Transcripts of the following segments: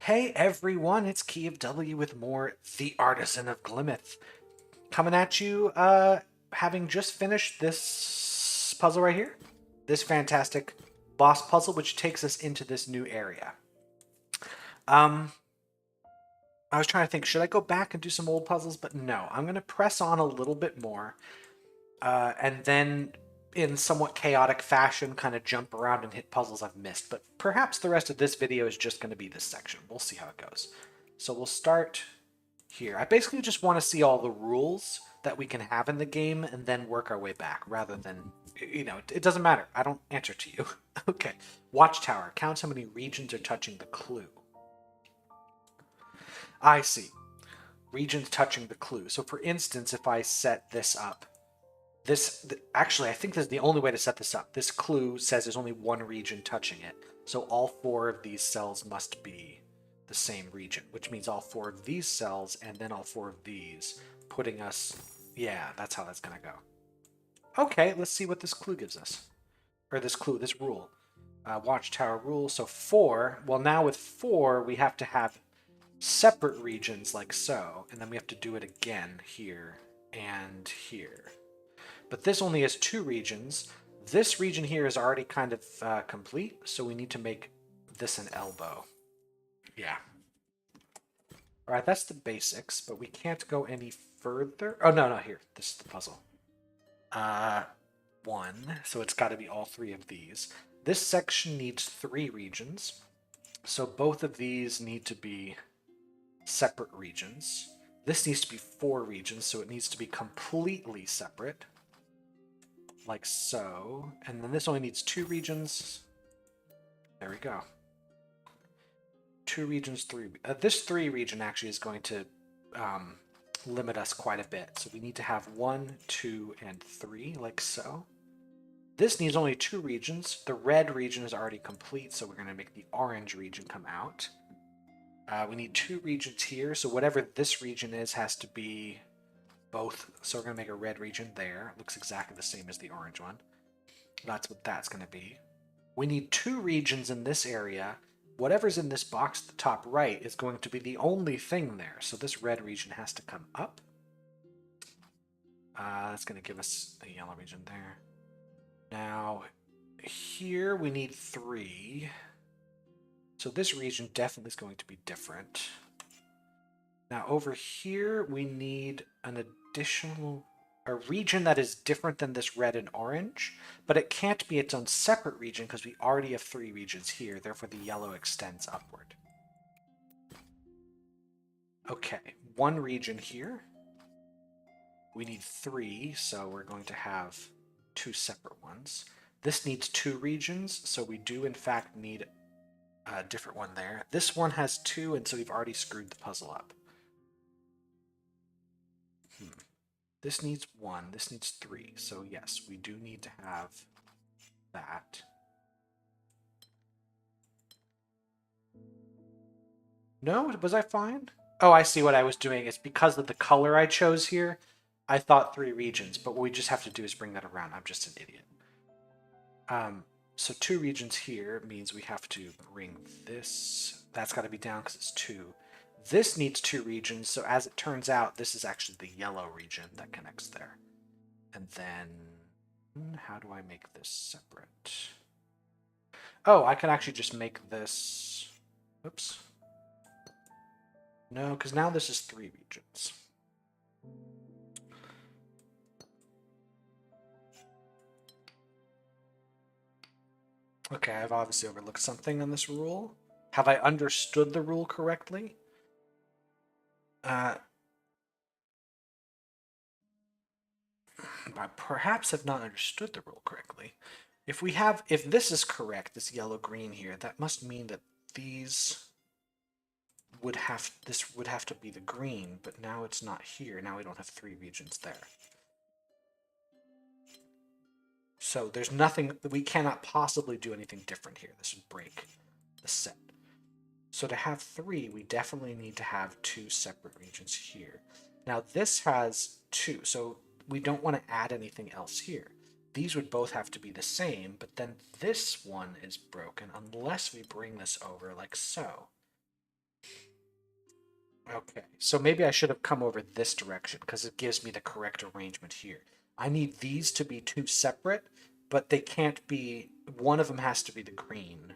Hey everyone, it's Key of W with more The Artisan of Glimmith. Coming at you, having just finished this puzzle right here. This fantastic boss puzzle, which takes us into this new area. Um, I was trying to think, should I go back and do some old puzzles? But no, I'm going to press on a little bit more, and then in somewhat chaotic fashion, kind of jump around and hit puzzles I've missed. But perhaps the rest of this video is just going to be this section. We'll see how it goes. So we'll start here. I basically just want to see all the rules that we can have in the game and then work our way back rather than, it doesn't matter. I don't answer to you. Okay. Watchtower. Counts how many regions are touching the clue. I see. Regions touching the clue. So for instance, if I set this up, actually, I think this is the only way to set this up. This clue says there's only one region touching it. So all four of these cells must be the same region, which means all four of these cells and then all four of these, putting us, yeah, that's how that's going to go. Okay, let's see what this clue gives us. Or this rule. Watchtower rule. So 4, well now with 4, we have to have separate regions like so, and then we have to do it again here and here. But this only has 2 regions. This region here is already kind of complete, so we need to make this an elbow. Yeah. All right, that's the basics, but we can't go any further. Oh, no, here. This is the puzzle. 1, so it's got to be all 3 of these. This section needs 3 regions, so both of these need to be separate regions. This needs to be 4 regions, so it needs to be completely separate, like so. And then this only needs 2 regions. There we go. 2 regions, 3. This 3 region actually is going to limit us quite a bit. So we need to have 1, 2, and 3, like so. This needs only 2 regions. The red region is already complete, so we're going to make the orange region come out. We need 2 regions here, so whatever this region is has to be both. So we're going to make a red region there. It looks exactly the same as the orange one. That's what that's going to be. We need 2 regions in this area. Whatever's in this box at the top right is going to be the only thing there. So this red region has to come up. That's going to give us a yellow region there. Now, here we need 3. So this region definitely is going to be different. Now over here we need an additional a region that is different than this red and orange, but it can't be its own separate region because we already have 3 regions here, therefore the yellow extends upward. Okay, 1 region here. We need 3, so we're going to have 2 separate ones. This needs 2 regions, so we do in fact need a different one there. This one has 2, and so we've already screwed the puzzle up. This needs 1, this needs 3, so yes, we do need to have that. No, was I fine? Oh, I see what I was doing. It's because of the color I chose here. I thought 3 regions, but what we just have to do is bring that around. I'm just an idiot. So 2 regions here means we have to bring this. That's got to be down because it's 2. This needs 2 regions, so as it turns out, this is actually the yellow region that connects there. And then, how do I make this separate? Oh, I can actually just make this, oops. No, because now this is 3 regions. Okay, I've obviously overlooked something on this rule. Have I understood the rule correctly? I perhaps have not understood the rule correctly. If this is correct, this yellow-green here, that must mean that this would have to be the green, but now it's not here. Now we don't have 3 regions there. So there's nothing, we cannot possibly do anything different here. This would break the set. So to have 3, we definitely need to have 2 separate regions here. Now this has 2, so we don't want to add anything else here. These would both have to be the same, but then this one is broken unless we bring this over like so. Okay, so maybe I should have come over this direction because it gives me the correct arrangement here. I need these to be two separate, but they can't be, one of them has to be the green.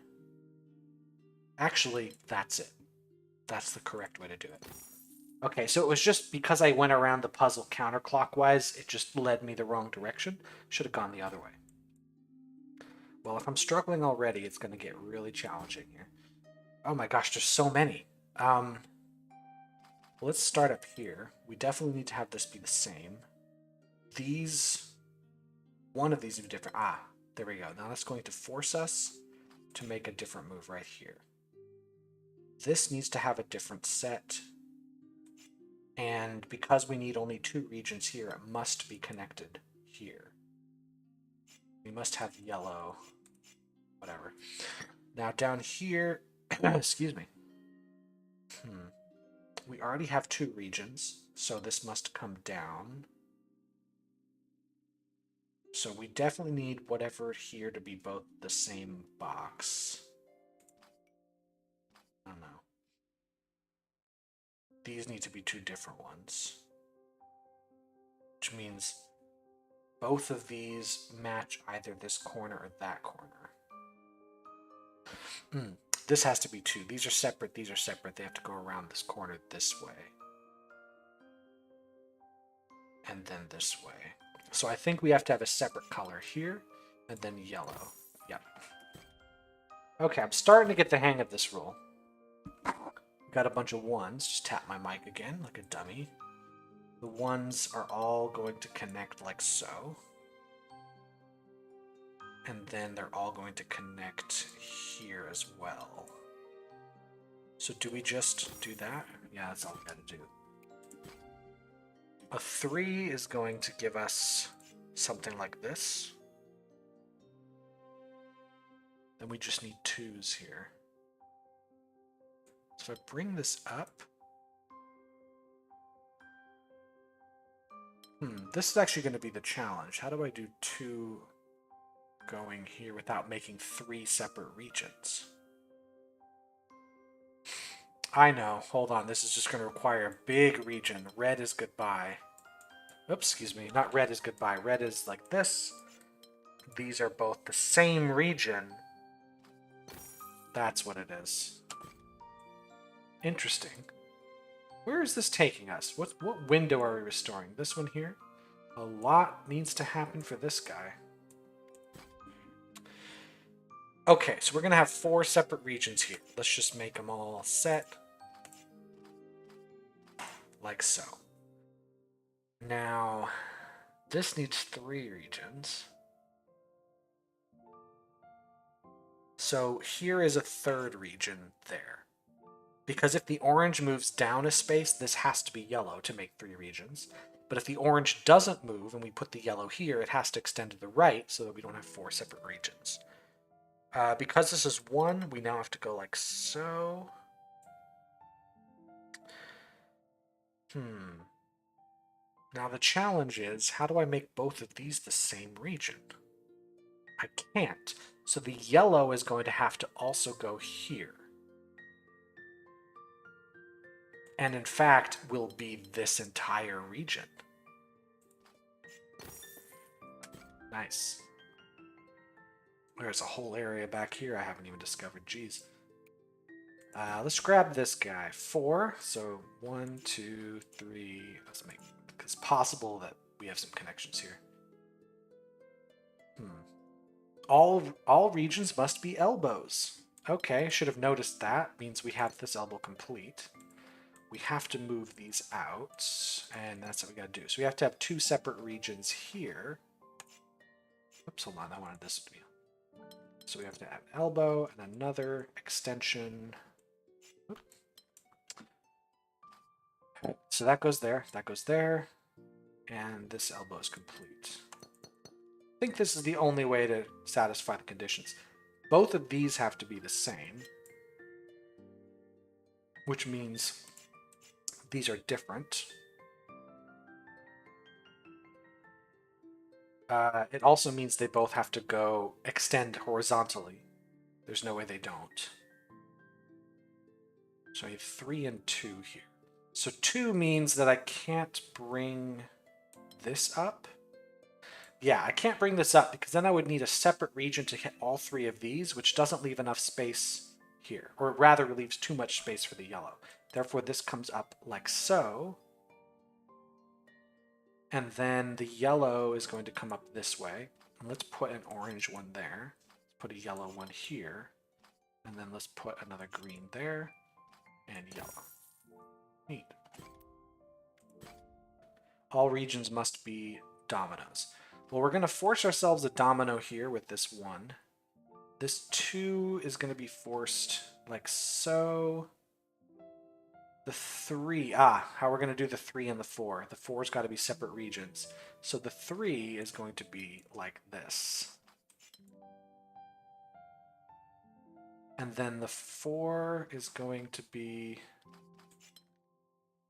Actually, that's it. That's the correct way to do it. Okay, so it was just because I went around the puzzle counterclockwise, it just led me the wrong direction. Should have gone the other way. Well, if I'm struggling already, it's going to get really challenging here. Oh my gosh, there's so many. Let's start up here. We definitely need to have this be the same. One of these would be different. Ah, there we go. Now that's going to force us to make a different move right here. This needs to have a different set. And because we need only two regions here, it must be connected here. We must have yellow. Whatever. Now down here, excuse me. We already have two regions, so this must come down. So we definitely need whatever here to be both the same box. I don't know. These need to be two different ones. Which means both of these match either this corner or that corner. This has to be two. These are separate, these are separate. They have to go around this corner this way. And then this way. So I think we have to have a separate color here, and then yellow. Yep. Okay, I'm starting to get the hang of this rule. Got a bunch of ones. Just tap my mic again, like a dummy. The ones are all going to connect like so. And then they're all going to connect here as well. So do we just do that? Yeah, that's all we gotta do. A 3 is going to give us something like this. Then we just need 2s here. So if I bring this up, this is actually going to be the challenge. How do I do 2 going here without making 3 separate regions? I know. Hold on. This is just going to require a big region. Red is goodbye. Oops, excuse me. Not red is goodbye. Red is like this. These are both the same region. That's what it is. Interesting. Where is this taking us? What window are we restoring? This one here? A lot needs to happen for this guy. Okay, so we're going to have 4 separate regions here. Let's just make them all set. Like so. Now, this needs 3 regions. So here is a 3rd region there. Because if the orange moves down a space, this has to be yellow to make 3 regions. But if the orange doesn't move and we put the yellow here, it has to extend to the right so that we don't have 4 separate regions. Because this is 1, we now have to go like so. Now the challenge is, how do I make both of these the same region? I can't. So the yellow is going to have to also go here. And in fact, will be this entire region. Nice. There's a whole area back here I haven't even discovered. Jeez. Let's grab this guy. 4. So 1, 2, 3. Let's make it. It's possible that we have some connections here. All regions must be elbows. Okay, should have noticed that. Means we have this elbow complete. We have to move these out, and that's what we gotta do. So we have to have 2 separate regions here. Oops, hold on, I wanted this to be. So we have to have an elbow and another extension. Okay, so that goes there, and this elbow is complete. I think this is the only way to satisfy the conditions. Both of these have to be the same, which means these are different. It also means they both have to extend horizontally. There's no way they don't. So I have 3 and 2 here. So 2 means that I can't bring this up. Yeah, I can't bring this up because then I would need a separate region to hit all 3 of these, which doesn't leave enough space here, or rather leaves too much space for the yellow. Therefore, this comes up like so. And then the yellow is going to come up this way. And let's put an orange one there. Let's put a yellow one here. And then let's put another green there and yellow. Neat. All regions must be dominoes. Well, we're going to force ourselves a domino here with this 1. This 2 is going to be forced like so. The 3, how we're going to do the 3 and the 4. The 4's got to be separate regions. So the 3 is going to be like this. And then the 4 is going to be,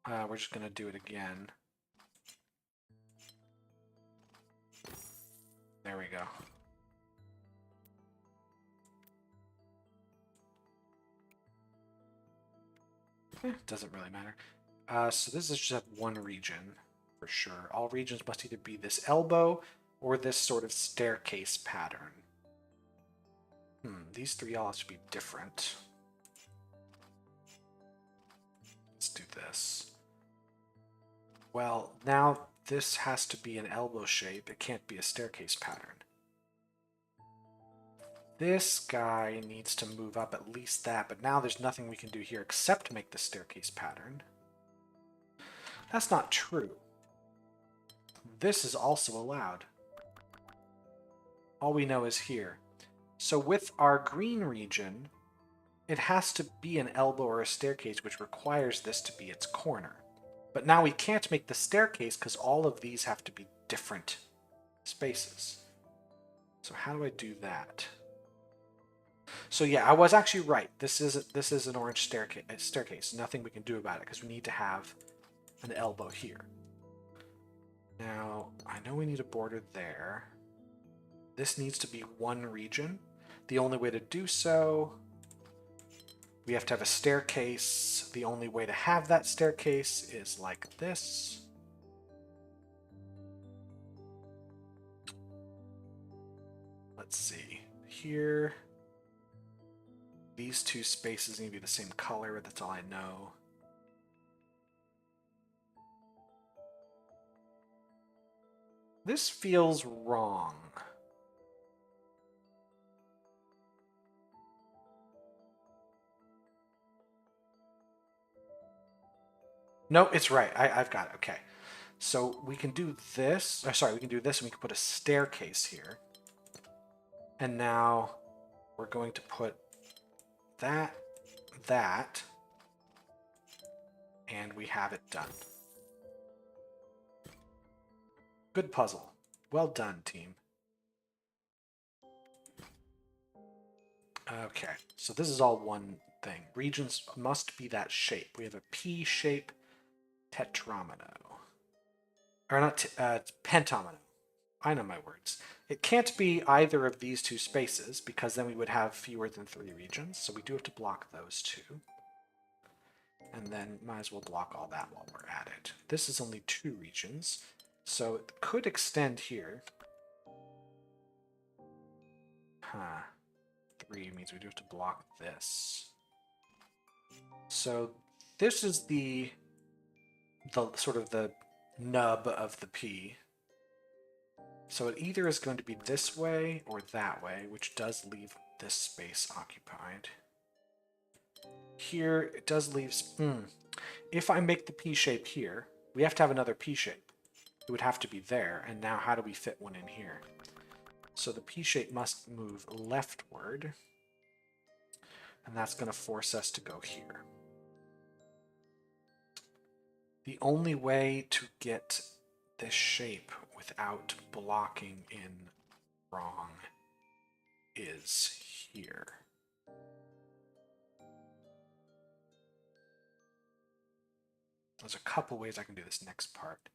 we're just going to do it again. There we go. Doesn't really matter. So this is just have 1 region for sure. All regions must either be this elbow or this sort of staircase pattern. These 3 all have to be different. Let's do this. Well, now this has to be an elbow shape. It can't be a staircase pattern. This guy needs to move up at least that, but now there's nothing we can do here except make the staircase pattern. That's not true. This is also allowed. All we know is here. So with our green region, it has to be an elbow or a staircase, which requires this to be its corner. But now we can't make the staircase because all of these have to be different spaces. So how do I do that? So yeah, I was actually right. This is an orange staircase. Nothing we can do about it because we need to have an elbow here. Now, I know we need a border there. This needs to be 1 region. The only way to do so, we have to have a staircase. The only way to have that staircase is like this. Let's see. Here, these 2 spaces need to be the same color. That's all I know. This feels wrong. No, it's right. I've got it. Okay. So we can do this. Sorry, we can do this and we can put a staircase here. And now we're going to put that, and we have it done. Good puzzle. Well done, team. Okay, so this is all one thing. Regions must be that shape. We have a P shape tetromino. Or not, pentomino. I know my words. It can't be either of these 2 spaces because then we would have fewer than 3 regions. So we do have to block those 2. And then might as well block all that while we're at it. This is only 2 regions. So it could extend here. 3 means we do have to block this. So this is the sort of the nub of the P. So it either is going to be this way or that way, which does leave this space occupied. Here, it does leave... If I make the P shape here, we have to have another P shape. It would have to be there, and now how do we fit one in here? So the P shape must move leftward, and that's going to force us to go here. The only way to get this shape without blocking in wrong is here. There's a couple ways I can do this next part.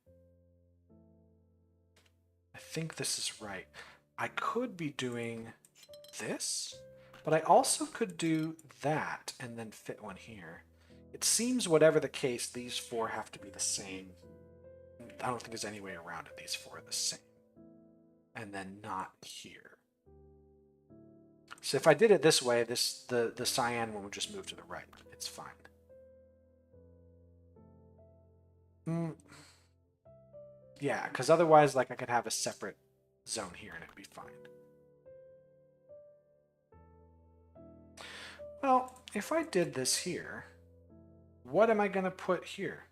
I think this is right. I could be doing this, but I also could do that and then fit one here. It seems whatever the case, these four have to be the same. I don't think there's any way around it. These four are the same. And then not here. So if I did it this way, the cyan one would just move to the right. It's fine. Yeah, because otherwise, like, I could have a separate zone here and it'd be fine. Well, if I did this here, what am I going to put here?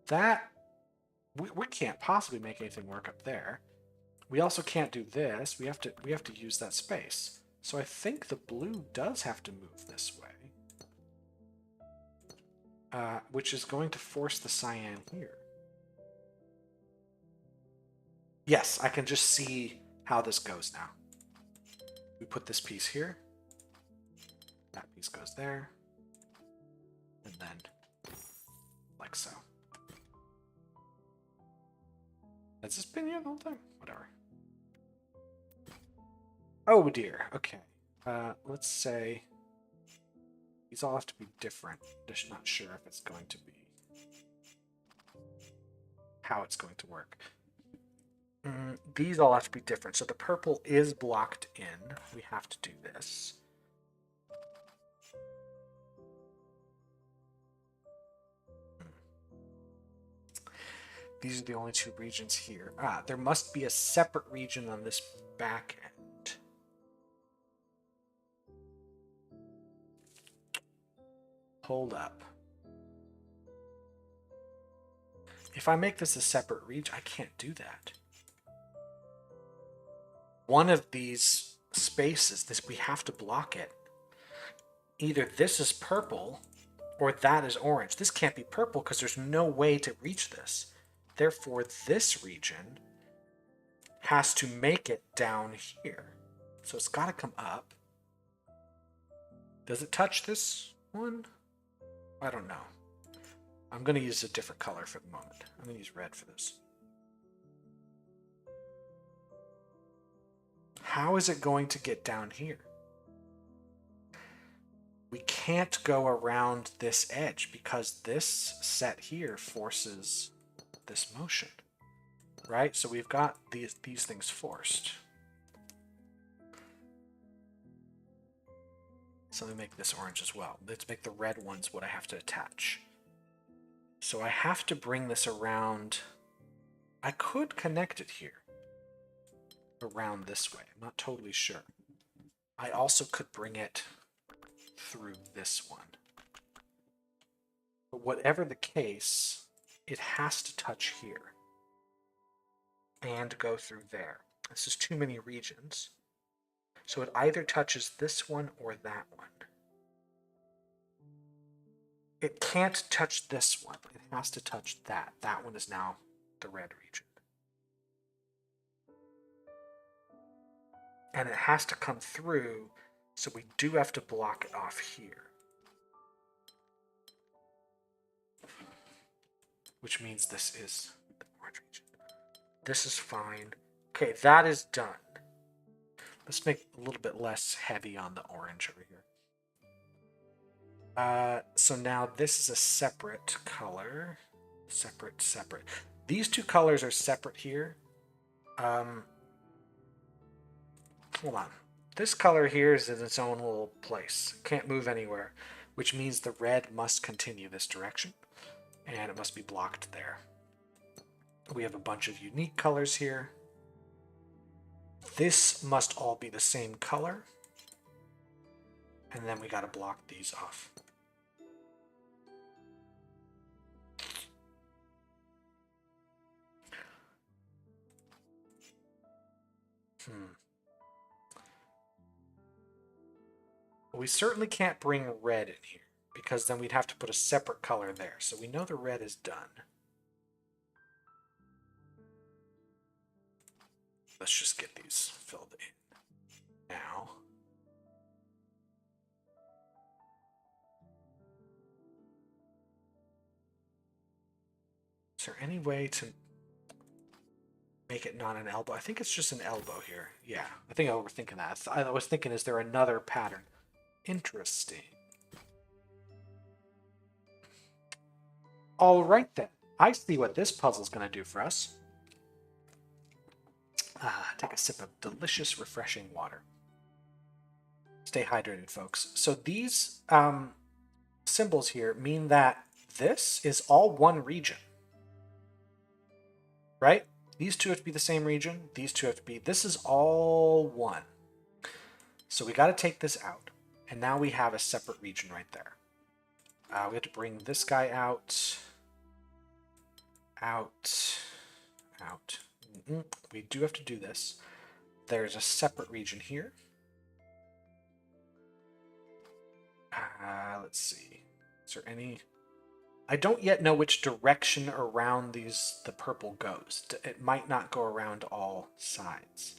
That, we can't possibly make anything work up there. We also can't do this. We have to use that space. So I think the blue does have to move this way. Which is going to force the cyan here. Yes, I can just see how this goes now. We put this piece here. That piece goes there. And then like so. Has this been here the whole time? Whatever. Oh dear. Okay. Let's say these all have to be different. Just not sure if it's going to be how it's going to work. These all have to be different. So the purple is blocked in. We have to do this. These are the only two regions here. There must be a separate region on this back end. Hold up. If I make this a separate region, I can't do that. One of these spaces, we have to block it. Either this is purple or that is orange. This can't be purple because there's no way to reach this. Therefore, this region has to make it down here. So it's got to come up. Does it touch this one? I don't know. I'm going to use a different color for the moment. I'm going to use red for this. How is it going to get down here? We can't go around this edge because this set here forces this motion, right? So we've got these things forced. So let me make this orange as well. Let's make the red ones what I have to attach. So I have to bring this around. I could connect it here around this way. I'm not totally sure. I also could bring it through this one. But whatever the case, it has to touch here and go through there. This is too many regions. So it either touches this one or that one. It can't touch this one. It has to touch that. That one is now the red region. And it has to come through, so we do have to block it off here. Which means this is the orange region. This is fine. Okay, that is done. Let's make it a little bit less heavy on the orange over here. So now this is a separate color. Separate. These two colors are separate here. Hold on. This color here is in its own little place. Can't move anywhere, which means the red must continue this direction, and it must be blocked there. We have a bunch of unique colors here. This must all be the same color, and then we got to block these off. We certainly can't bring red in here, because then we'd have to put a separate color there. So we know the red is done. Let's just get these filled in now. Is there any way to make it not an elbow? I think it's just an elbow here. Yeah, I think I'm overthinking that. I was thinking, is there another pattern? Interesting. All right then. I see what this puzzle's going to do for us. Take a sip of delicious, refreshing water. Stay hydrated, folks. So these symbols here mean that this is all one region. Right? These two have to be the same region. These two have to be... This is all one. So we got to take this out. And now we have a separate region right there. We have to bring this guy out. Out. We do have to do this. There's a separate region here. Let's see. Is there any... I don't yet know which direction around the purple goes. It might not go around all sides.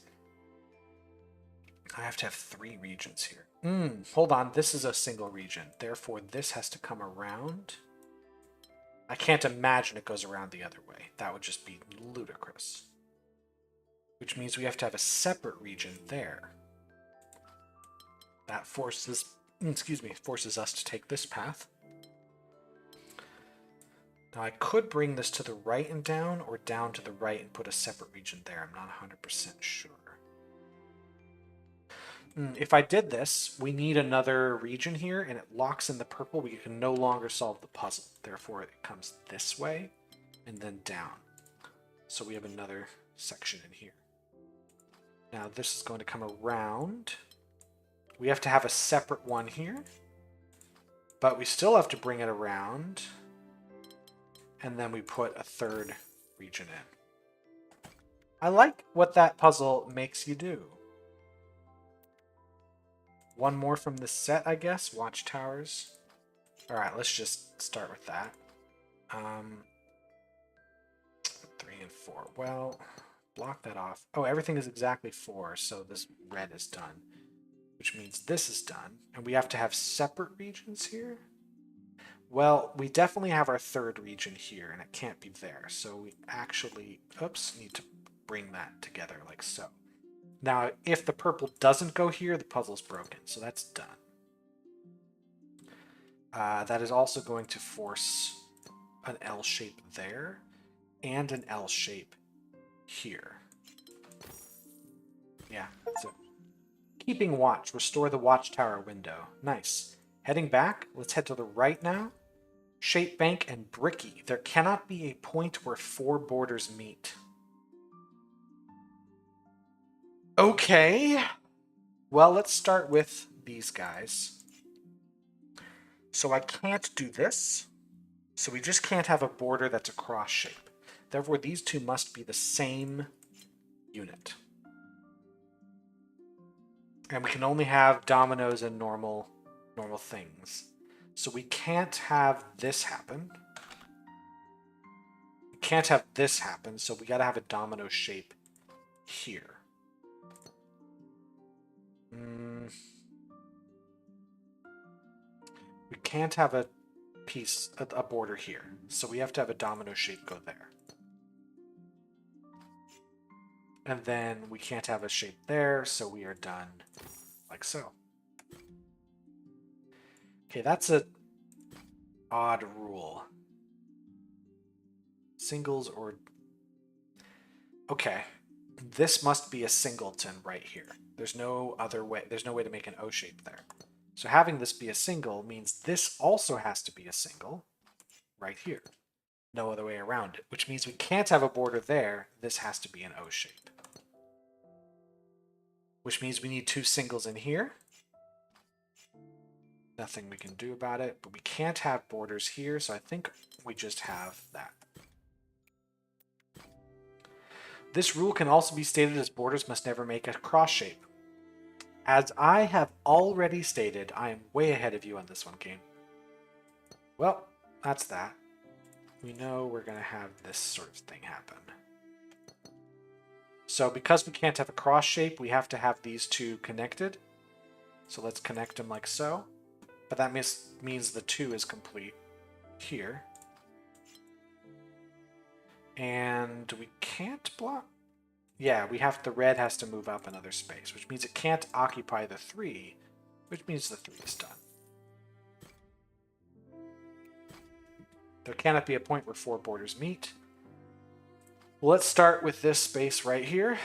I have to have 3 regions here. Hold on. This is a single region. Therefore, this has to come around. I can't imagine it goes around the other way. That would just be ludicrous. Which means we have to have a separate region there. That forces us to take this path. Now I could bring this to the right and down, or down to the right and put a separate region there. I'm not 100% sure. If I did this, we need another region here, and it locks in the purple. We can no longer solve the puzzle. Therefore, it comes this way and then down. So we have another section in here. Now this is going to come around. We have to have a separate one here, but we still have to bring it around. And then we put a third region in. I like what that puzzle makes you do. One more from the set, I guess. Watchtowers. Alright, let's just start with that. 3 and 4. Well, block that off. Oh, everything is exactly 4, so this red is done. Which means this is done. And we have to have separate regions here? Well, we definitely have our third region here, and it can't be there. So we actually, need to bring that together like so. Now, if the purple doesn't go here, the puzzle's broken. So that's done. That is also going to force an L shape there and an L shape here. Yeah, that's it. Keeping watch. Restore the watchtower window. Nice. Heading back. Let's head to the right now. Shape bank and bricky. There cannot be a point where 4 borders meet. Okay. Well, let's start with these guys. So I can't do this. So we just can't have a border that's a cross shape. Therefore, these two must be the same unit. And we can only have dominoes and normal things. So we can't have this happen. We can't have this happen, so we gotta have a domino shape here. We can't have a border here, so we have to have a domino shape go there. And then we can't have a shape there, so we are done like so. Okay, that's a odd rule. Singles or... Okay, this must be a singleton right here. There's no other way. There's no way to make an O shape there. So having this be a single means this also has to be a single right here. No other way around it, which means we can't have a border there. This has to be an O shape. Which means we need 2 singles in here. Nothing we can do about it, but we can't have borders here, so I think we just have that. This rule can also be stated as borders must never make a cross shape. As I have already stated, I am way ahead of you on this one, game. Well, that's that. We know we're going to have this sort of thing happen. So because we can't have a cross shape, we have to have these two connected. So let's connect them like so. But that means the 2 is complete here. And we can't block. Yeah, the red has to move up another space, which means it can't occupy the 3, which means the 3 is done. There cannot be a point where 4 borders meet. Well, let's start with this space right here.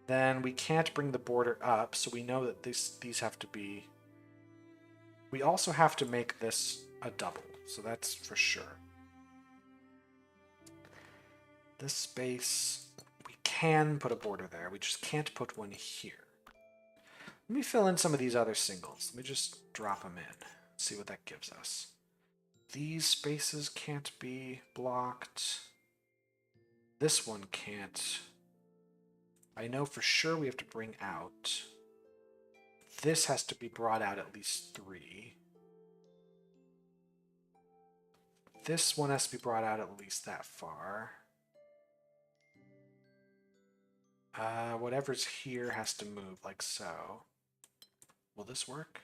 Then we can't bring the border up, so we know that these have to be... We also have to make this a double, so that's for sure. This space, we can put a border there. We just can't put one here. Let me fill in some of these other singles. Let me just drop them in. See what that gives us. These spaces can't be blocked. This one can't. I know for sure we have to bring out. This has to be brought out at least 3. This one has to be brought out at least that far. Whatever's here has to move like so. Will this work?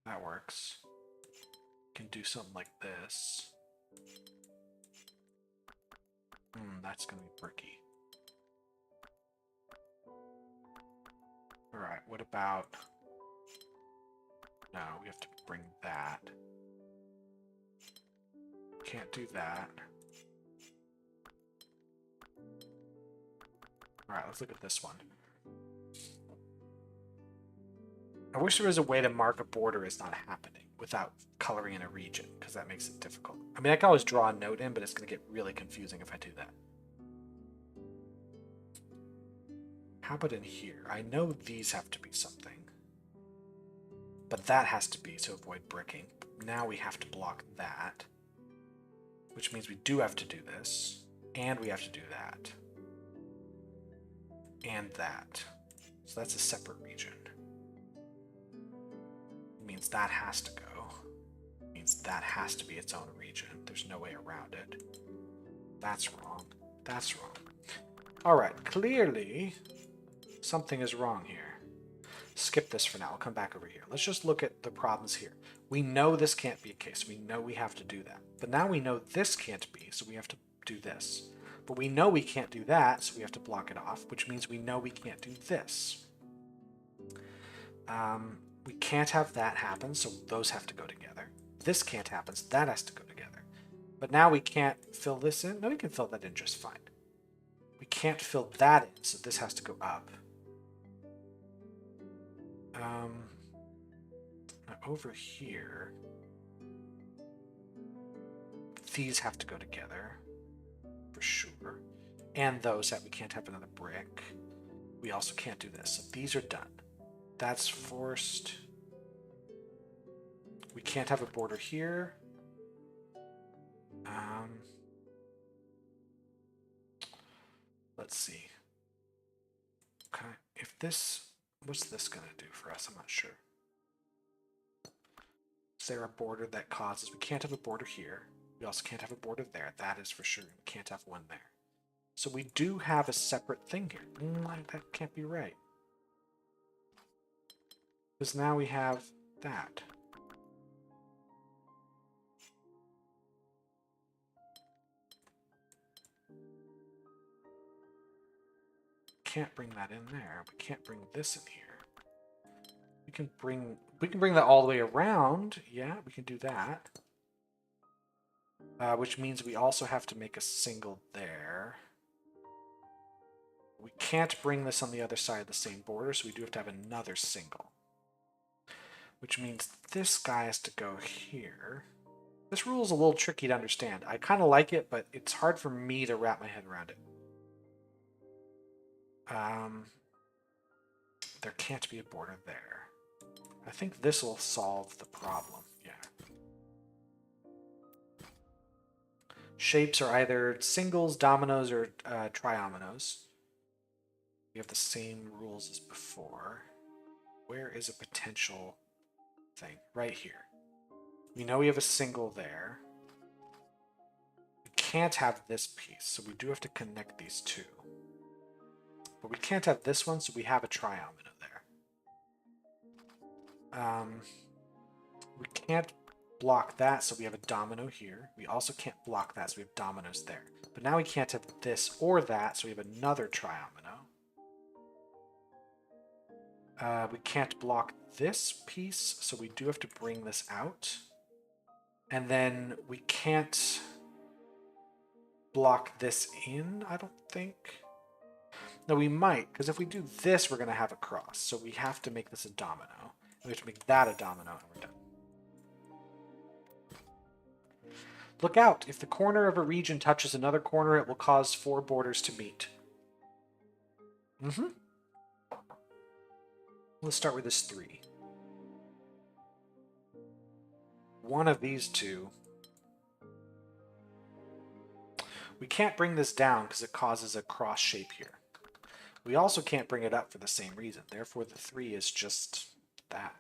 That works. Can do something like this. That's gonna be bricky. Alright, what about... No, we have to bring that. Can't do that. Alright, let's look at this one. I wish there was a way to mark a border as not happening without coloring in a region, because that makes it difficult. I mean, I can always draw a note in, but it's going to get really confusing if I do that. How about in here? I know these have to be something. But that has to be to avoid bricking. Now we have to block that. Which means we do have to do this. And we have to do that. And that. So that's a separate region. It means that has to go. It means that has to be its own region. There's no way around it. That's wrong. That's wrong. Alright, clearly something is wrong here. Skip this for now. I'll come back over here. Let's just look at the problems here. We know this can't be a case. We know we have to do that. But now we know this can't be, so we have to do this. But we know we can't do that, so we have to block it off, which means we know we can't do this. We can't have that happen, so those have to go together. This can't happen, so that has to go together. But now we can't fill this in. No, we can fill that in just fine. We can't fill that in, so this has to go up. Over here, these have to go together for sure. And those that we can't have another brick. We also can't do this. So these are done. That's forced. We can't have a border here. Let's see. Okay, if this, what's this going to do for us? I'm not sure. Is there a border that causes, we can't have a border here. We also can't have a border there. That is for sure. We can't have one there. So we do have a separate thing here. That can't be right. Because now we have that. Can't bring that in there. We can't bring this in here. We can bring that all the way around. Yeah, we can do that. Which means we also have to make a single there. We can't bring this on the other side of the same border, so we do have to have another single. Which means this guy has to go here. This rule is a little tricky to understand. I kind of like it, but it's hard for me to wrap my head around it. There can't be a border there. I think this will solve the problem. Yeah. Shapes are either singles, dominoes, or triominoes. We have the same rules as before. Where is a potential thing? Right here. We know we have a single there. We can't have this piece, so we do have to connect these two. But we can't have this one, so we have a triomino there. We can't block that, so we have a domino here. We also can't block that, so we have dominoes there. But now we can't have this or that, so we have another triomino. We can't block this piece, so we do have to bring this out. And then we can't block this in, I don't think. No, we might, because if we do this, we're going to have a cross. So we have to make this a domino. We have to make that a domino, and we're done. Look out! If the corner of a region touches another corner, it will cause 4 borders to meet. Let's start with this 3. One of these two. We can't bring this down because it causes a cross shape here. We also can't bring it up for the same reason. Therefore, the 3 is just that.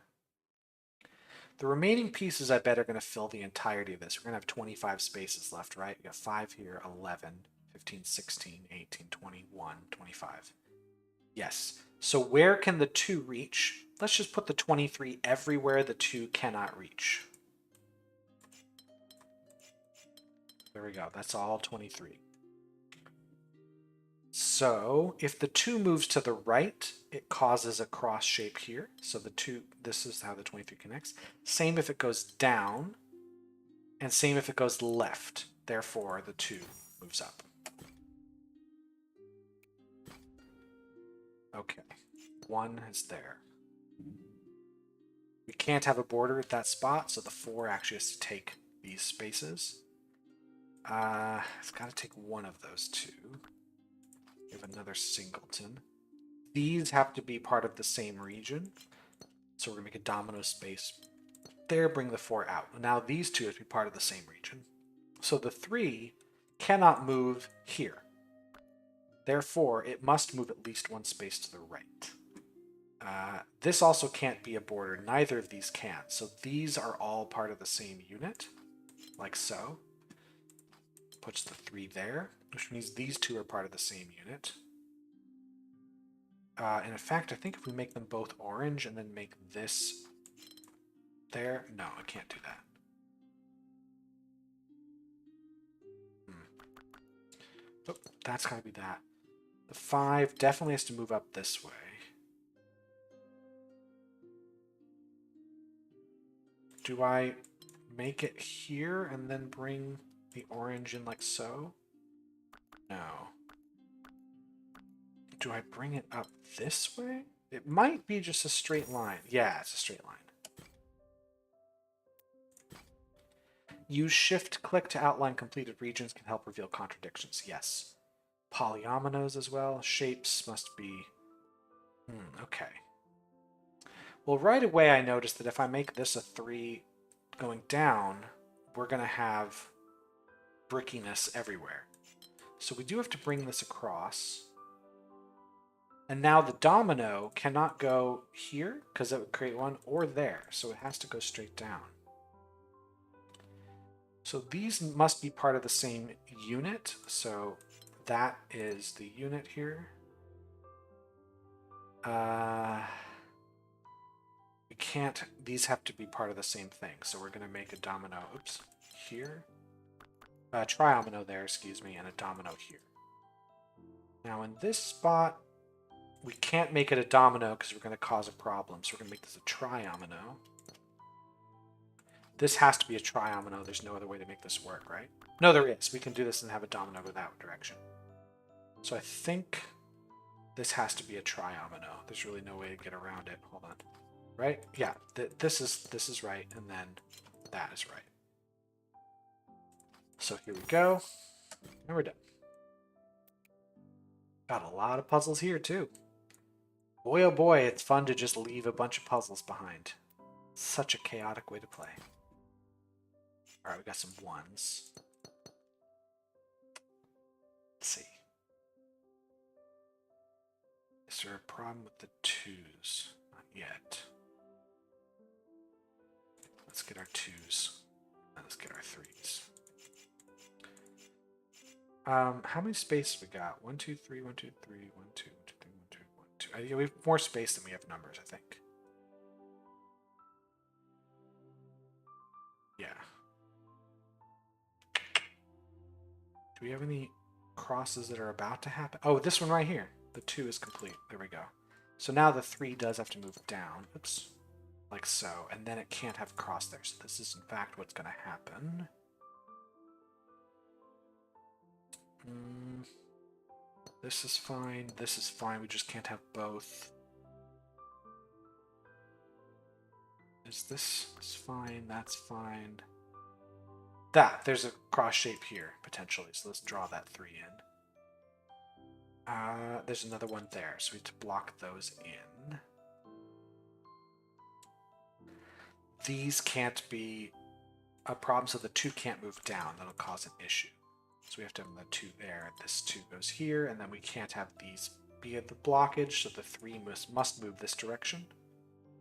The remaining pieces, I bet, are going to fill the entirety of this. We're going to have 25 spaces left, right? We got 5 here, 11, 15, 16, 18, 21, 25. Yes. So where can the 2 reach? Let's just put the 23 everywhere the 2 cannot reach. There we go. That's all 23. So if the 2 moves to the right, it causes a cross shape here. So the 2, this is how the 23 connects. Same if it goes down, and same if it goes left. Therefore, the 2 moves up. Okay, 1 is there. We can't have a border at that spot, so the 4 actually has to take these spaces. It's got to take one of those 2. We have another singleton. These have to be part of the same region. So we're going to make a domino space there, bring the 4 out. Now these 2 have to be part of the same region. So the 3 cannot move here. Therefore, it must move at least 1 space to the right. This also can't be a border. Neither of these can. So these are all part of the same unit, like so. Puts the 3 there, which means these 2 are part of the same unit. And in fact, I think if we make them both orange and then make this there, no, I can't do that. Oh, that's got to be that. The 5 definitely has to move up this way. Do I make it here and then bring the orange in like so? No. Do I bring it up this way? It might be just a straight line. Yeah, it's a straight line. Use shift-click to outline completed regions can help reveal contradictions. Yes. Polyominoes as well. Shapes must be... okay. Well, right away I noticed that if I make this a 3 going down, we're going to have brickiness everywhere. So we do have to bring this across. And now the domino cannot go here, because that would create one, or there. So it has to go straight down. So these must be part of the same unit. So that is the unit here. We can't, these have to be part of the same thing. So we're going to make a domino, oops, here. Triomino there, excuse me, and a domino here. Now in this spot, we can't make it a domino because we're going to cause a problem. So we're going to make this a triomino. This has to be a triomino. There's no other way to make this work, right? No, there is. We can do this and have a domino go that direction. So I think this has to be a triomino. There's really no way to get around it. Hold on. Right? Yeah, this is right, and then that is right. So here we go. And we're done. Got a lot of puzzles here, too. Boy, oh boy, it's fun to just leave a bunch of puzzles behind. Such a chaotic way to play. Alright, we got some 1s. Let's see. Is there a problem with the 2s? Not yet. Let's get our 2s. And let's get our 3s. How many spaces we got? 1, 2, 3, 1, 2, 3, 1, 2, 1, 2, 3, 1, 2, 1, 2. We have more space than we have numbers, I think. Yeah. Do we have any crosses that are about to happen? Oh, this one right here. The 2 is complete. There we go. So now the 3 does have to move down. Oops. like so, and then it can't have a cross there. So this is in fact what's going to happen. This is fine, this is fine, we just can't have both. Is this fine, that's fine. There's a cross shape here, potentially, so let's draw that 3 in. There's another one there, so we have to block those in. These can't be a problem, so the 2 can't move down. That'll cause an issue. So we have to have the 2 there. This 2 goes here, and then we can't have these be at the blockage, so the 3 must move this direction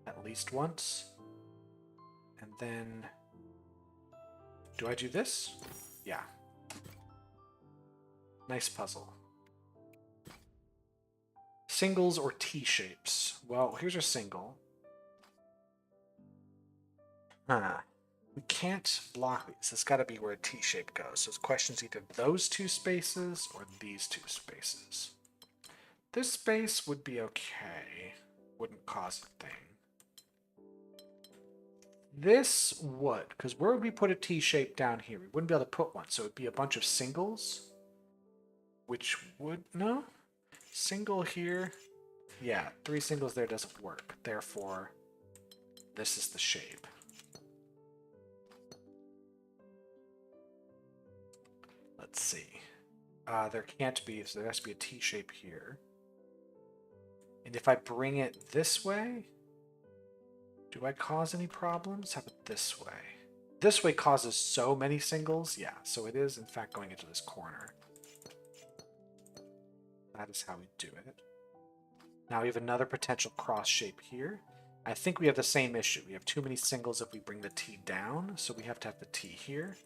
at least once. And then, do I do this? Yeah. Nice puzzle. Singles or T-shapes? Well, here's a single. We can't block these. It's got to be where a T-shape goes. So the question's either those 2 spaces or these 2 spaces. This space would be okay. Wouldn't cause a thing. This would, because where would we put a T-shape down here? We wouldn't be able to put one, so it would be a bunch of singles. Which would, no? Single here. Yeah, 3 singles there doesn't work. Therefore, this is the shape. Let's see. There can't be, so there has to be a T-shape here. And if I bring it this way, do I cause any problems? How about this way? This way causes so many singles. Yeah, so it is in fact going into this corner. That is how we do it. Now we have another potential cross shape here. I think we have the same issue. We have too many singles if we bring the T down, so we have to have the T here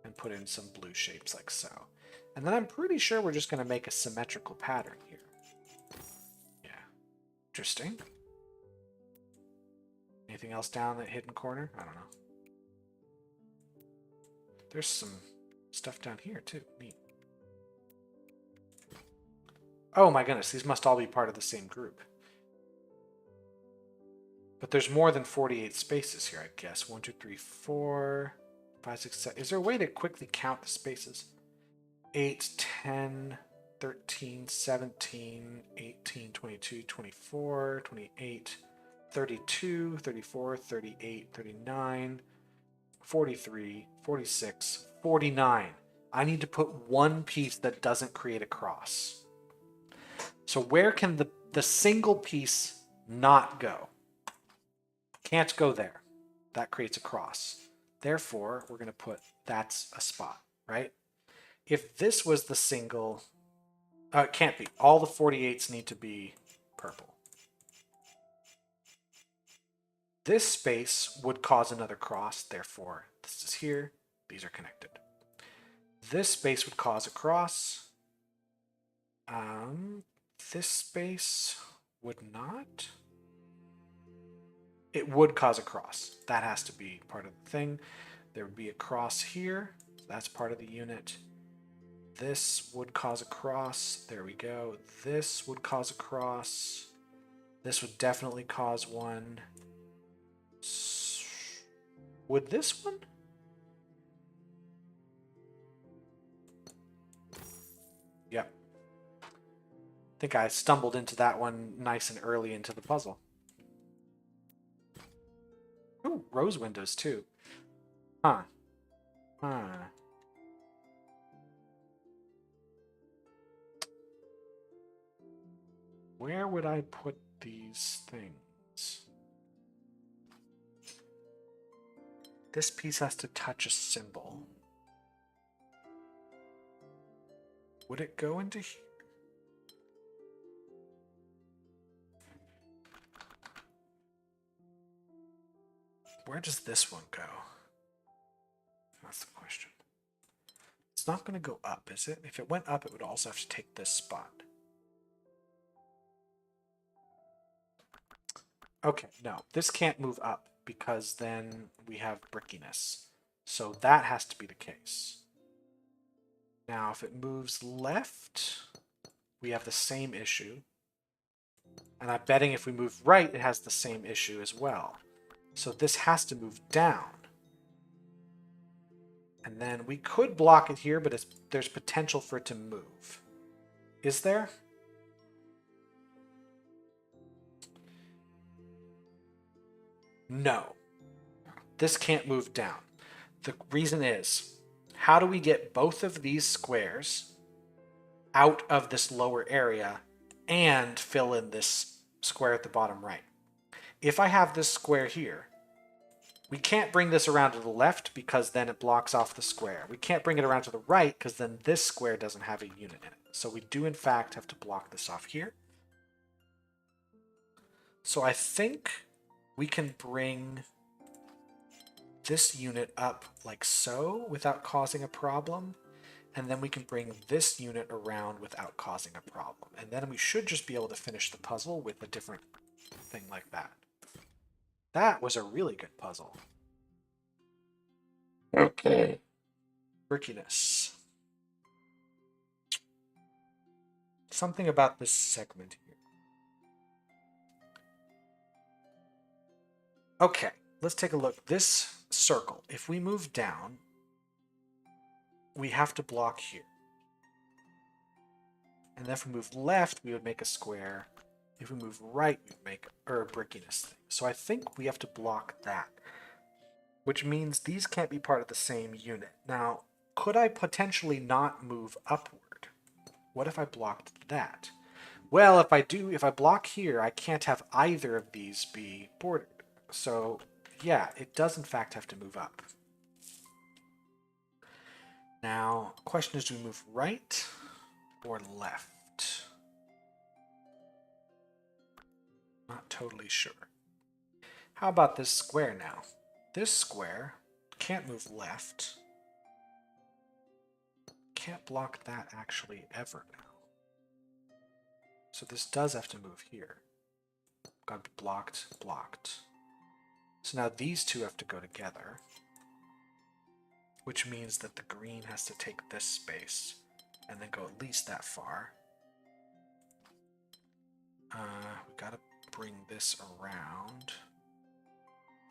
and put in some blue shapes like so. And then I'm pretty sure we're just going to make a symmetrical pattern here. Yeah. Interesting. Anything else down that hidden corner? I don't know. There's some stuff down here too. Neat. Oh my goodness, these must all be part of the same group. But there's more than 48 spaces here, I guess. 1, 2, 3, 4, 5, 6, 7. Is there a way to quickly count the spaces? 8, 10, 13, 17, 18, 22, 24, 28, 32, 34, 38, 39, 43, 46, 49. I need to put one piece that doesn't create a cross. So where can the single piece not go? Can't go there. That creates a cross. Therefore, we're going to put that's a spot, right? If this was the single, it can't be. All the 48s need to be purple. This space would cause another cross, therefore this is here, these are connected. This space would cause a cross. This space would not. It would cause a cross. That has to be part of the thing. There would be a cross here. That's part of the unit. This would cause a cross. There we go. This would cause a cross. This would definitely cause one. Would this one? Yep. I think I stumbled into that one nice and early into the puzzle. Ooh, rose windows too. Huh. Huh. Where would I put these things? This piece has to touch a symbol. Would it go into here? Where does this one go? That's the question. It's not going to go up, is it? If it went up, it would also have to take this spot. Okay, no, this can't move up because then we have brickiness. So that has to be the case. Now, if it moves left, we have the same issue. And I'm betting if we move right, it has the same issue as well. So this has to move down. And then we could block it here, but there's potential for it to move. Is there? No. This can't move down. The reason is, how do we get both of these squares out of this lower area and fill in this square at the bottom right? If I have this square here, we can't bring this around to the left because then it blocks off the square. We can't bring it around to the right because then this square doesn't have a unit in it. So we do in fact have to block this off here. So I think we can bring this unit up like so without causing a problem. And then we can bring this unit around without causing a problem. And then we should just be able to finish the puzzle with a different thing like that. That was a really good puzzle. Okay. Brickiness. Something about this segment here. Okay, let's take a look. This circle, if we move down, we have to block here. And then if we move left, we would make a square. If we move right, we would make a brickiness thing. So I think we have to block that, which means these can't be part of the same unit. Now, could I potentially not move upward? What if I blocked that? Well, if I block here, I can't have either of these be bordered. So yeah, it does in fact have to move up. Now, question is, do we move right or left? Not totally sure. How about this square now? This square can't move left. Can't block that actually ever now. So this does have to move here. Got to be blocked, blocked. So now these two have to go together, which means that the green has to take this space and then go at least that far. We gotta bring this around.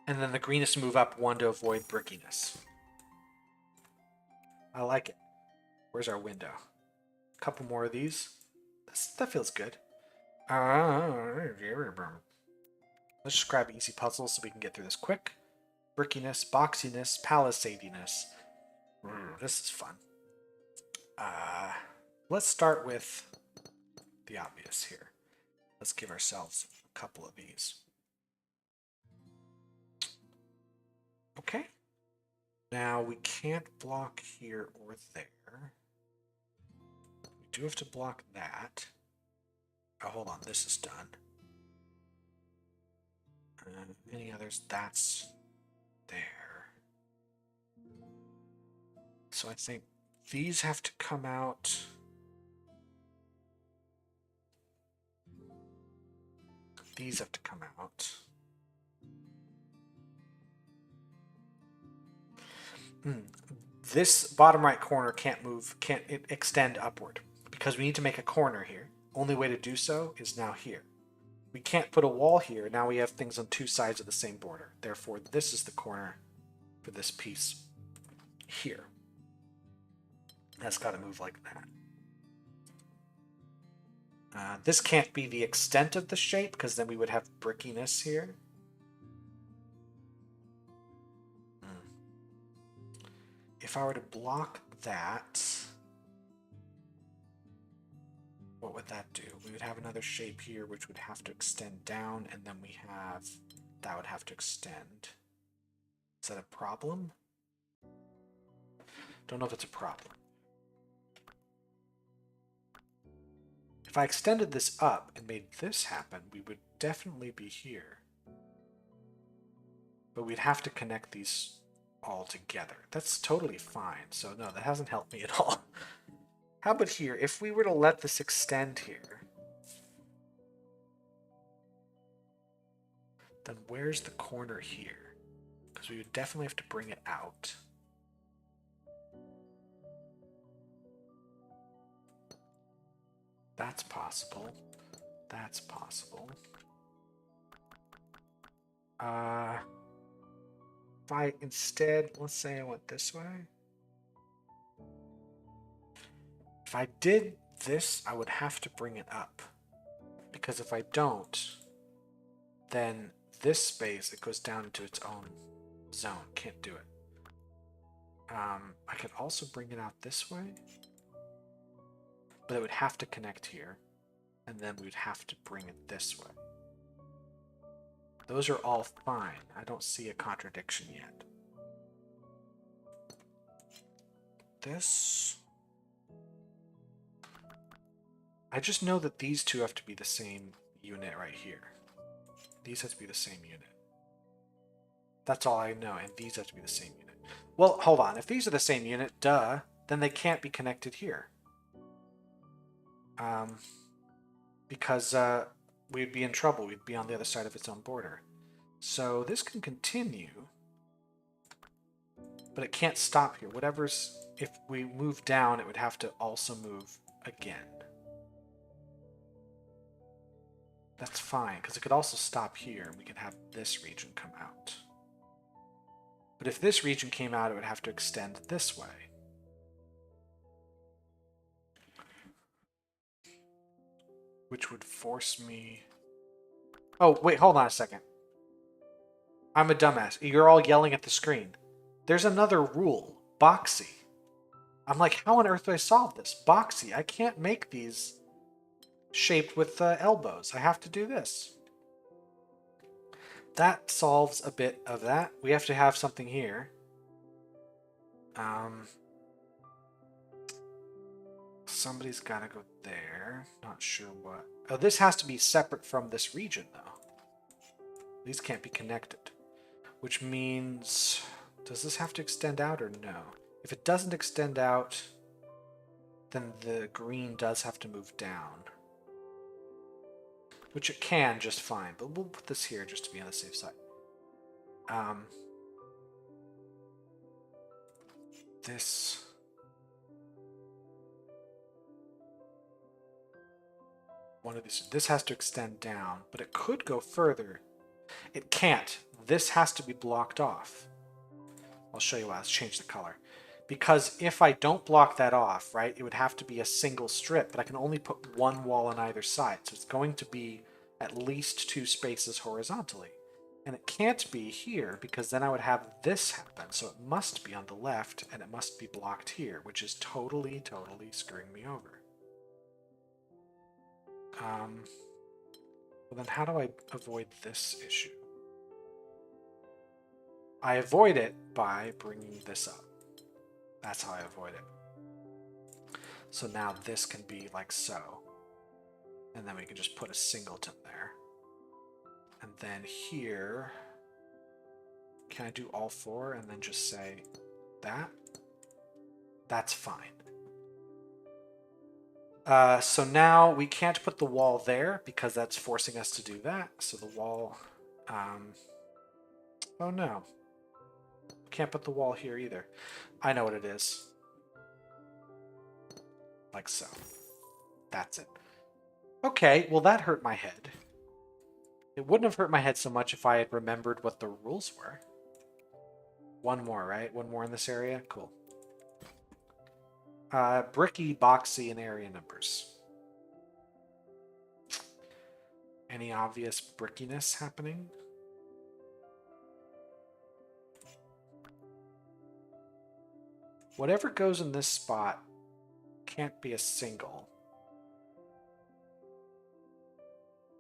And then the green has to move up one to avoid brickiness. I like it. Where's our window? A couple more of these. That feels good. Let's just grab easy puzzles so we can get through this quick. Brickiness, boxiness, palisadiness. This is fun. Let's start with the obvious here. Let's give ourselves a couple of these. Okay. Now we can't block here or there. We do have to block that. Oh, hold on. This is done. Any others? That's there. So I think these have to come out. These have to come out. This bottom right corner can't move, can't extend upward because we need to make a corner here. Only way to do so is now here. We can't put a wall here. Now we have things on two sides of the same border. Therefore, this is the corner for this piece here. That's got to move like that. This can't be the extent of the shape because then we would have brickiness here. If I were to block that, what would that do? We would have another shape here which would have to extend down, and then we have that would have to extend. Is that a problem? Don't know if it's a problem. If I extended this up and made this happen, we would definitely be here. But we'd have to connect these all together. That's totally fine. So no, that hasn't helped me at all. How about here? If we were to let this extend here, then where's the corner here? Because we would definitely have to bring it out. That's possible. That's possible. If I instead, let's say I went this way. If I did this, I would have to bring it up. Because if I don't, then this space, it goes down into its own zone. Can't do it. I could also bring it out this way. But it would have to connect here. And then we'd have to bring it this way. Those are all fine. I don't see a contradiction yet. This... I just know that these two have to be the same unit right here. These have to be the same unit. That's all I know, and these have to be the same unit. Well, hold on. If these are the same unit, duh, then they can't be connected here. Because we'd be in trouble. We'd be on the other side of its own border. So this can continue, but it can't stop here. Whatever's... If we move down, it would have to also move again. That's fine, because it could also stop here, and we could have this region come out. But if this region came out, it would have to extend this way. Which would force me... Oh, wait, hold on a second. I'm a dumbass. You're all yelling at the screen. There's another rule. Boxy. I'm like, how on earth do I solve this? Boxy. I can't make these shaped with elbows. I have to do this. That solves a bit of that. We have to have something here. Somebody's got to go there. Not sure what. Oh, this has to be separate from this region, though. These can't be connected. Which means... Does this have to extend out or no? If it doesn't extend out, then the green does have to move down. Which it can just fine, but we'll put this here just to be on the safe side. This... One of these... This has to extend down, but it could go further. It can't. This has to be blocked off. I'll show you why. Let's change the color. Because if I don't block that off, right, it would have to be a single strip, but I can only put one wall on either side. So it's going to be at least 2 spaces horizontally. And it can't be here because then I would have this happen. So it must be on the left and it must be blocked here, which is totally, totally screwing me over. Well, then how do I avoid this issue? I avoid it by bringing this up. That's how I avoid it. So now this can be like so. And then we can just put a singleton there. And then here, can I do all 4 and then just say that? That's fine. So now we can't put the wall there because that's forcing us to do that. So the wall, oh no. Can't put the wall here either. I know what it is. Like so. That's it. Okay, well that hurt my head. It wouldn't have hurt my head so much if I had remembered what the rules were. One more, right? One more in this area? Cool. Bricky, boxy, and area numbers. Any obvious brickiness happening? Whatever goes in this spot can't be a single.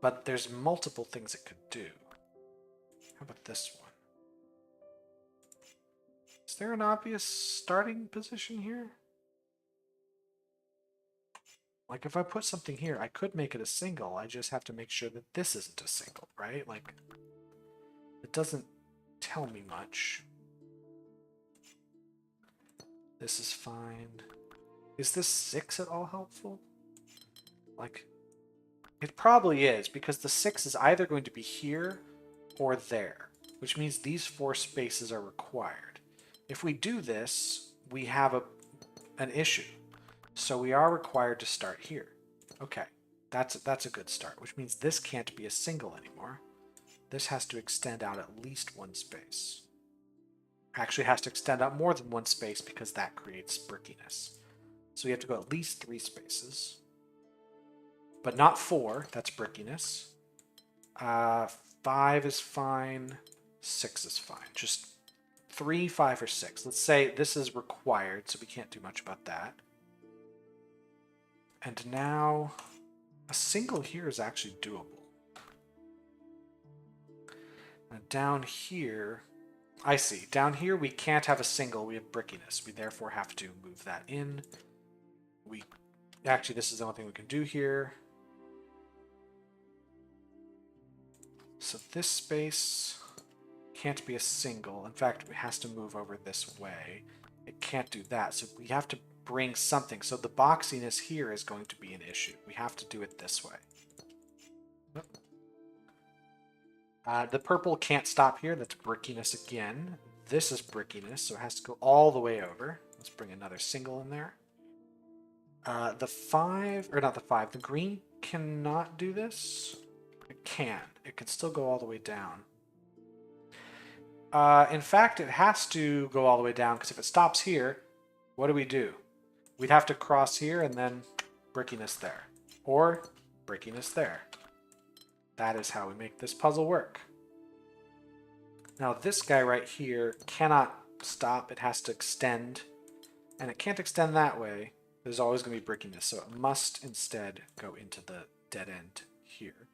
But there's multiple things it could do. How about this one? Is there an obvious starting position here? Like if I put something here, I could make it a single. I just have to make sure that this isn't a single, right? Like, it doesn't tell me much. This is fine. Is this 6 at all helpful? Like, it probably is, because the 6 is either going to be here or there, which means these 4 spaces are required. If we do this, we have an issue. So we are required to start here. Okay, that's a good start, which means this can't be a single anymore. This has to extend out at least 1 space. Actually has to extend out more than one space because that creates brickiness. So you have to go at least 3 spaces. But not 4, that's brickiness. 5 is fine, 6 is fine. Just 3, 5, or 6. Let's say this is required, so we can't do much about that. And now a single here is actually doable. And down here, I see. Down here we can't have a single, we have brickiness. We therefore have to move that in. Actually, this is the only thing we can do here. So this space can't be a single. In fact, it has to move over this way. It can't do that, so we have to bring something. So the boxiness here is going to be an issue. We have to do it this way. The purple can't stop here. That's brickiness again. This is brickiness, so it has to go all the way over. Let's bring another single in there. The 5, or not the 5, the green cannot do this. It can. It can still go all the way down. In fact, it has to go all the way down, because if it stops here, what do? We'd have to cross here and then brickiness there. Or brickiness there. That is how we make this puzzle work. Now this guy right here cannot stop. It has to extend. And it can't extend that way. There's always going to be brickiness, so it must instead go into the dead end here.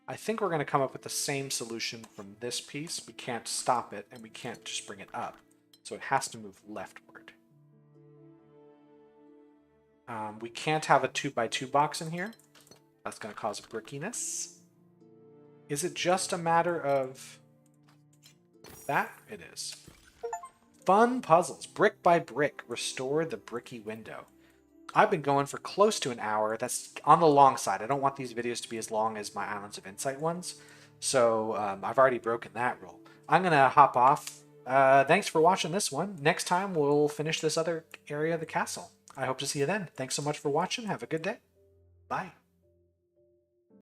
I think we're going to come up with the same solution from this piece. We can't stop it, and we can't just bring it up. So it has to move leftward. We can't have a 2x2 box in here. That's going to cause brickiness. Is it just a matter of that? It is. Fun puzzles. Brick by brick. Restore the bricky window. I've been going for close to an hour. That's on the long side. I don't want these videos to be as long as my Islands of Insight ones. So I've already broken that rule. I'm going to hop off. Thanks for watching this one. Next time we'll finish this other area of the castle. I hope to see you then. Thanks so much for watching. Have a good day. Bye.